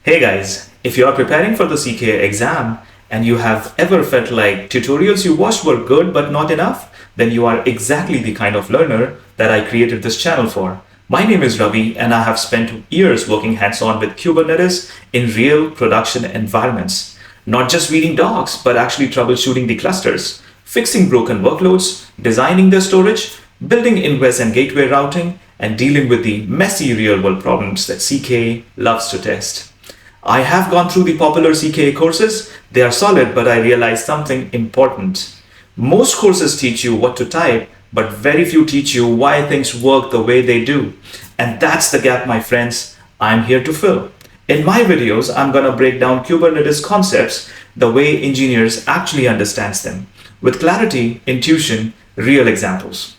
Hey guys, if you are preparing for the CKA exam and you have ever felt like tutorials you watched were good but not enough, then you are exactly the kind of learner that I created this channel for. My name is Ravi and I have spent years working hands-on with Kubernetes in real production environments. Not just reading docs, but actually troubleshooting the clusters, fixing broken workloads, designing the storage, building ingress and gateway routing, and dealing with the messy real-world problems that CKA loves to test. I have gone through the popular CKA courses. They are solid, but I realized something important. Most courses teach you what to type, but very few teach you why things work the way they do. And that's the gap, my friends, I'm here to fill. In my videos, I'm going to break down Kubernetes concepts the way engineers actually understand them, with clarity, intuition, real examples.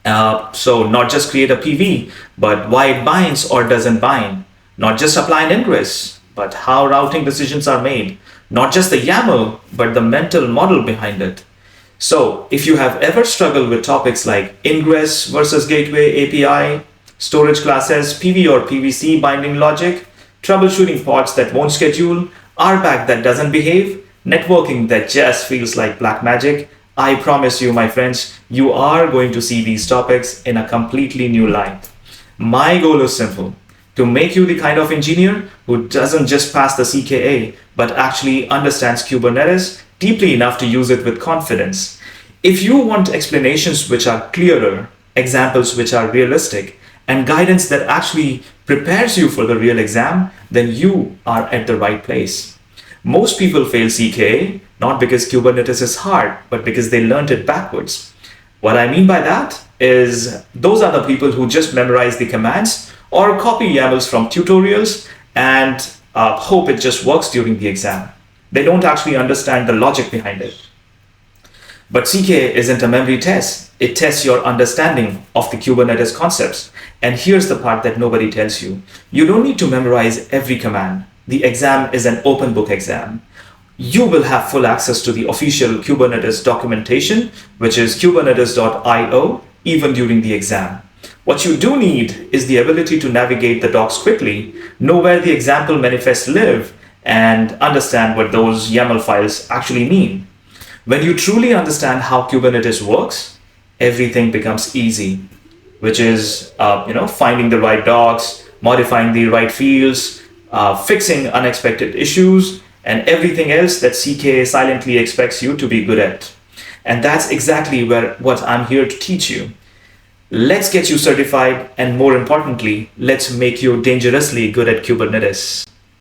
So not just create a PV, but why it binds or doesn't bind. Not just apply an ingress, but how routing decisions are made. Not just the YAML, but the mental model behind it. So if you have ever struggled with topics like ingress versus gateway API, storage classes, PV or PVC binding logic, troubleshooting pods that won't schedule, RBAC that doesn't behave, networking that just feels like black magic, I promise you, my friends, you are going to see these topics in a completely new light. My goal is simple: to make you the kind of engineer who doesn't just pass the CKA, but actually understands Kubernetes deeply enough to use it with confidence. If you want explanations which are clearer, examples which are realistic, and guidance that actually prepares you for the real exam, then you are at the right place. Most people fail CKA not because Kubernetes is hard, but because they learned it backwards. What I mean by that is those are the people who just memorize the commands or copy YAMLs from tutorials and hope it just works during the exam. They don't actually understand the logic behind it. But CKA isn't a memory test. It tests your understanding of the Kubernetes concepts. And here's the part that nobody tells you. You don't need to memorize every command. The exam is an open book exam. You will have full access to the official Kubernetes documentation, which is kubernetes.io, even during the exam. What you do need is the ability to navigate the docs quickly, know where the example manifests live, and understand what those YAML files actually mean. When you truly understand how Kubernetes works, everything becomes easy, which is finding the right docs, modifying the right fields, fixing unexpected issues, and everything else that CKA silently expects you to be good at. And that's exactly what I'm here to teach you. Let's get you certified, and more importantly, let's make you dangerously good at Kubernetes.